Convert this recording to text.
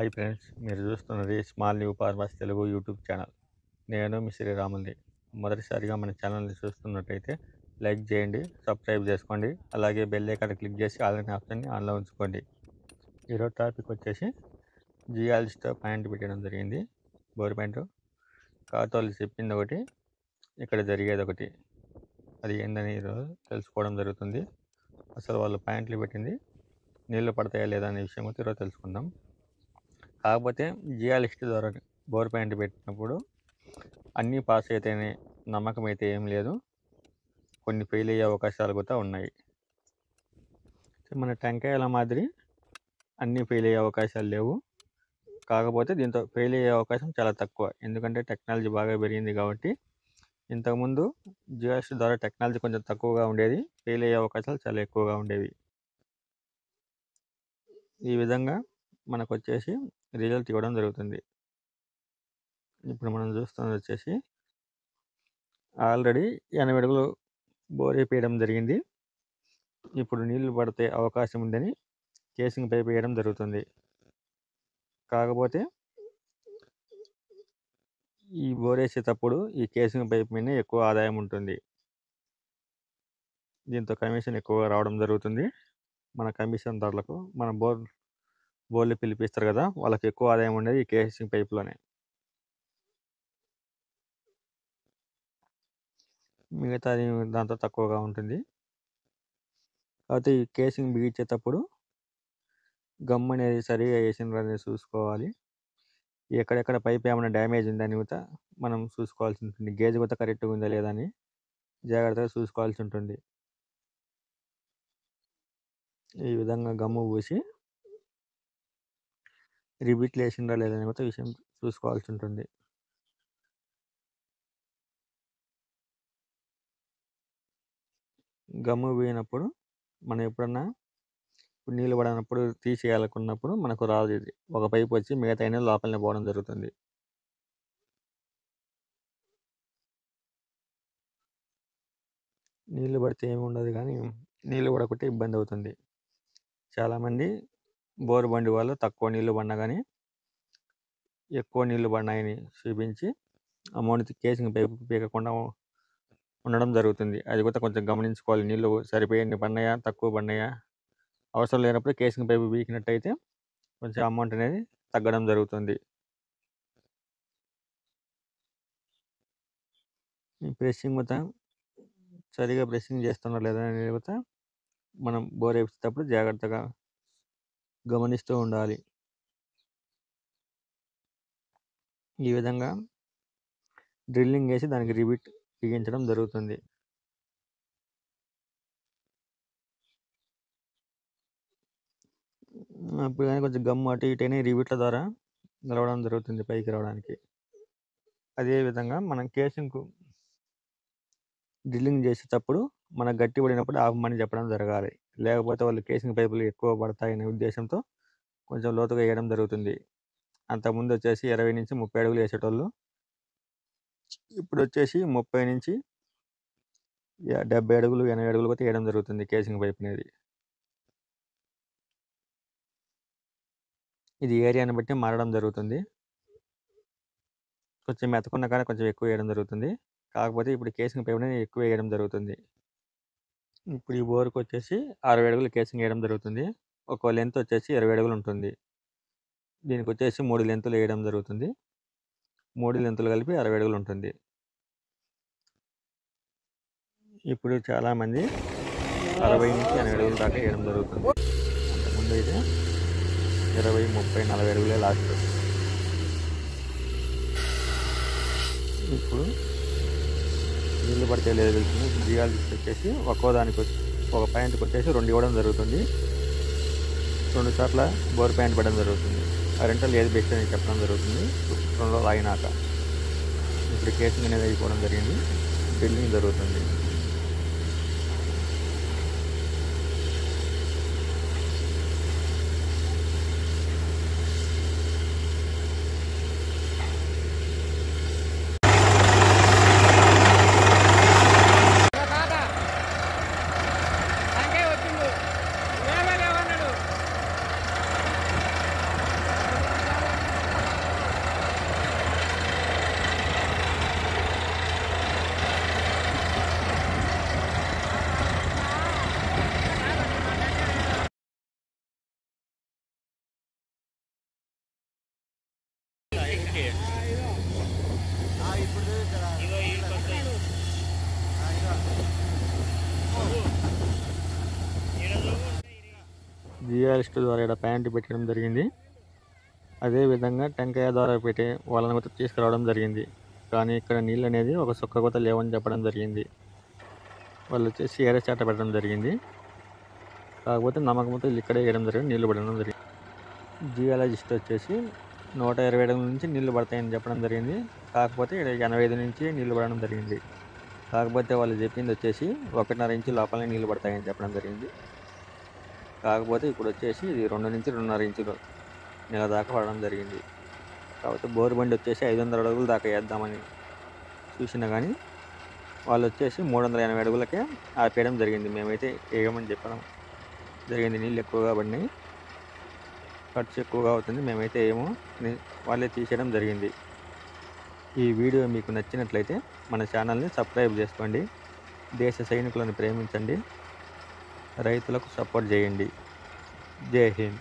Hi friends, మీరు చూస్తున్నది small new farmers Telugu YouTube channel. నేను మీ శ్రీరాముల్ని. మొదటిసారిగా మన ఛానల్ని చూస్తున్నట్టయితే లైక్ చేయండి, సబ్స్క్రైబ్ చేసుకోండి, అలాగే బెల్ ఐకాన్ క్లిక్ చేసి ఆల్ అనే ఆప్షన్ని ఆన్లో ఉంచుకోండి. ఈరోజు టాపిక్ వచ్చేసి జియాలజిస్ట్తో పాయింట్ పెట్టడం జరిగింది. బోర్ పాయింట్ వాళ్ళు చెప్పింది ఒకటి, ఇక్కడ జరిగేది ఒకటి. అది ఏందని ఈరోజు తెలుసుకోవడం జరుగుతుంది. అసలు వాళ్ళు పాయింట్లు పెట్టింది నీళ్ళు పడతాయా లేదా అనే విషయం కూడా ఈరోజు తెలుసుకుందాం. కాకపోతే జియాలిస్ట్ ద్వారా బోర్ పాయింట్ పెట్టినప్పుడు అన్నీ పాస్ అయితేనే నమ్మకం అయితే ఏం లేదు, కొన్ని ఫెయిల్ అయ్యే అవకాశాలు కూడా ఉన్నాయి. మన టెంకాయల మాదిరి అన్నీ ఫెయిల్ అయ్యే అవకాశాలు లేవు. కాకపోతే దీంతో ఫెయిల్ అయ్యే అవకాశం చాలా తక్కువ, ఎందుకంటే టెక్నాలజీ బాగా పెరిగింది కాబట్టి. ఇంతకుముందు జియాలిస్ట్ ద్వారా టెక్నాలజీ కొంచెం తక్కువగా ఉండేది, ఫెయిల్ అయ్యే అవకాశాలు చాలా ఎక్కువగా ఉండేవి. ఈ విధంగా మనకు వచ్చేసి రిజల్ట్ ఇవ్వడం జరుగుతుంది. ఇప్పుడు మనం చూస్తున్నది వచ్చేసి ఆల్రెడీ 80 అడుగులు బోర్ వేయడం జరిగింది. ఇప్పుడు నీళ్లు పడితే అవకాశం ఉందని కేసింగ్ పైప్ వేయడం జరుగుతుంది. కాకపోతే ఈ బోర్ వేసేటప్పుడు ఈ కేసింగ్ పైప్ మీద ఎక్కువ ఆదాయం ఉంటుంది. దీంతో కమిషన్ ఎక్కువగా రావడం జరుగుతుంది. మన కమిషన్ ధరలకు మన బోర్లు పిలిపిస్తారు కదా, వాళ్ళకి ఎక్కువ ఆదాయం ఉండేది ఈ కేసింగ్ పైప్లోనే. మిగతాది దాంతో తక్కువగా ఉంటుంది. కాకపోతే ఈ కేసింగ్ బిగించేటప్పుడు గమ్ అనేది సరిగా వేసిండ్రనేది చూసుకోవాలి. ఎక్కడెక్కడ పైప్ ఏమైనా డ్యామేజ్ ఉందని కూడా మనం చూసుకోవాల్సి ఉంటుంది. గేజ్ కూడా కరెక్ట్గా ఉందా లేదా అని జాగ్రత్తగా చూసుకోవాల్సి ఉంటుంది. ఈ విధంగా గమ్ము పూసి రిబిట్లు వేసిండ్రా లేదని కూడా విషయం చూసుకోవాల్సి ఉంటుంది. గమ్ము పోయినప్పుడు మనం ఎప్పుడన్నా నీళ్ళు పడినప్పుడు తీసేయాలనుకున్నప్పుడు మనకు రాదు, ఇది ఒక పైపు వచ్చి మిగతా అయినా లోపలనే పోవడం జరుగుతుంది. నీళ్ళు పడితే ఏమి ఉండదు, కానీ నీళ్ళు పడకుంటే ఇబ్బంది అవుతుంది. చాలామంది బోరు బండి వాళ్ళు తక్కువ నీళ్లు పడినా కానీ ఎక్కువ నీళ్లు పడినాయని చూపించి అమౌంట్ కేసింగ్ పైపు పీకకుండా ఉండడం జరుగుతుంది. అది కూడా కొంచెం గమనించుకోవాలి. నీళ్లు సరిపోయి పడినాయా, తక్కువ పడినాయా, అవసరం లేనప్పుడు కేసింగ్ పైపు పీకినట్టయితే కొంచెం అమౌంట్ అనేది తగ్గడం జరుగుతుంది. ఈ ప్రెస్సింగ్ కూడా సరిగా ప్రెస్సింగ్ చేస్తున్నారు లేదా అనేది కూడా మనం బోర్ వేసేటప్పుడు జాగ్రత్తగా గమనిస్తూ ఉండాలి. ఈ విధంగా డ్రిల్లింగ్ వేసి దానికి రిబిట్ బిగించడం జరుగుతుంది. అప్పుడు కానీ కొంచెం గమ్ అటు ఇటైనా రిబిట్ల ద్వారా నిలవడం జరుగుతుంది పైకి రావడానికి. అదేవిధంగా మనం కేసింగ్కు డ్రిల్లింగ్ చేసేటప్పుడు మనకు గట్టి పడినప్పుడు ఆపమని చెప్పడం జరగాలి. లేకపోతే వాళ్ళు కేసింగ్ పైపులు ఎక్కువ పడతాయనే ఉద్దేశంతో కొంచెం లోతుగా వేయడం జరుగుతుంది. అంతకుముందు వచ్చేసి 20 నుంచి 30 అడుగులు వేసేటోళ్ళు, ఇప్పుడు వచ్చేసి 30 నుంచి 70 అడుగులు 80 అడుగులు కూడా వేయడం జరుగుతుంది కేసింగ్ పైప్ అనేది. ఇది ఏరియాని బట్టి మారడం జరుగుతుంది. కొంచెం మెతకున్న కానీ కొంచెం ఎక్కువ వేయడం జరుగుతుంది. కాకపోతే ఇప్పుడు కేసింగ్ పైప్ అనేది ఎక్కువ వేయడం జరుగుతుంది. ఇప్పుడు ఈ బోర్కి వచ్చేసి 60 అడుగులు కేసింగ్ వేయడం జరుగుతుంది. ఒక లెంత్ వచ్చేసి 20 అడుగులు ఉంటుంది. దీనికి వచ్చేసి 3 లెంతులు వేయడం జరుగుతుంది. 3 లెంతులు కలిపి 60 అడుగులు ఉంటుంది. ఇప్పుడు చాలామంది 60 నుంచి 80 అడుగుల దాకా వేయడం జరుగుతుంది. అంతకుముందు అయితే 20, 30, 40 అడుగులే లాస్ట్. ఇప్పుడు నీళ్ళు పడితే లేదు వెళ్తుంది. జియాలజిస్ట్ వచ్చేసి ఒక్కో దానికి ఒక పాయింట్కి వచ్చేసి 2 ఇవ్వడం జరుగుతుంది. 2 చోట్ల బోర్ పాయింట్ పడడం జరుగుతుంది. ఆ రెంటల్ ఏది బెస్ట్ అని చెప్పడం జరుగుతుంది 2 రోజులు ఆగినాక. ఇప్పుడు కేసింగ్ అనేది అయిపోవడం జరిగింది, డ్రిల్లింగ్ జరుగుతుంది. ఇక్కడికి జియాలిస్ట్ ద్వారా ఇక్కడ ప్యాంటు పెట్టడం జరిగింది. అదేవిధంగా టెంకాయ ద్వారా పెట్టి వాళ్ళని కూడా తీసుకురావడం జరిగింది. కానీ ఇక్కడ నీళ్ళు అనేది ఒక సుక్క కూడా లేవని చెప్పడం జరిగింది. వాళ్ళు వచ్చేసి ఏరే చాట పెట్టడం జరిగింది. కాకపోతే నమ్మకంతో ఇక్కడే వేయడం జరిగింది, నీళ్లు పడడం జరిగింది. జియాలజిస్ట్ వచ్చేసి 120 అడుగుల నుంచి నీళ్లు పడతాయని చెప్పడం జరిగింది. కాకపోతే ఇక్కడ 85 నుంచి నీళ్లు పడడం జరిగింది. కాకపోతే వాళ్ళు చెప్పింది వచ్చేసి 1.5 ఇంచు లోపలనే నీళ్లు పడతాయని చెప్పడం జరిగింది. కాకపోతే ఇప్పుడు వచ్చేసి ఇది 2 నుంచి 2.5 ఇంచులు నెల దాకా పడడం జరిగింది. కాకపోతే బోరు బండి వచ్చేసి 500 అడుగులు దాకా వేద్దామని చూసినా కానీ వాళ్ళు వచ్చేసి 380 అడుగులకే ఆపేయడం జరిగింది. మేమైతే వేయమని చెప్పడం జరిగింది. నీళ్ళు ఎక్కువగా పడినాయి, ఖర్చు ఎక్కువగా అవుతుంది, మేమైతే ఏమో అని వాళ్ళే తీసేయడం జరిగింది. ఈ వీడియో మీకు నచ్చినట్లయితే మన ఛానల్ని సబ్స్క్రైబ్ చేసుకోండి. దేశ సైనికులను ప్రేమించండి, రైతులకు సపోర్ట్ చేయండి. జై హింద్.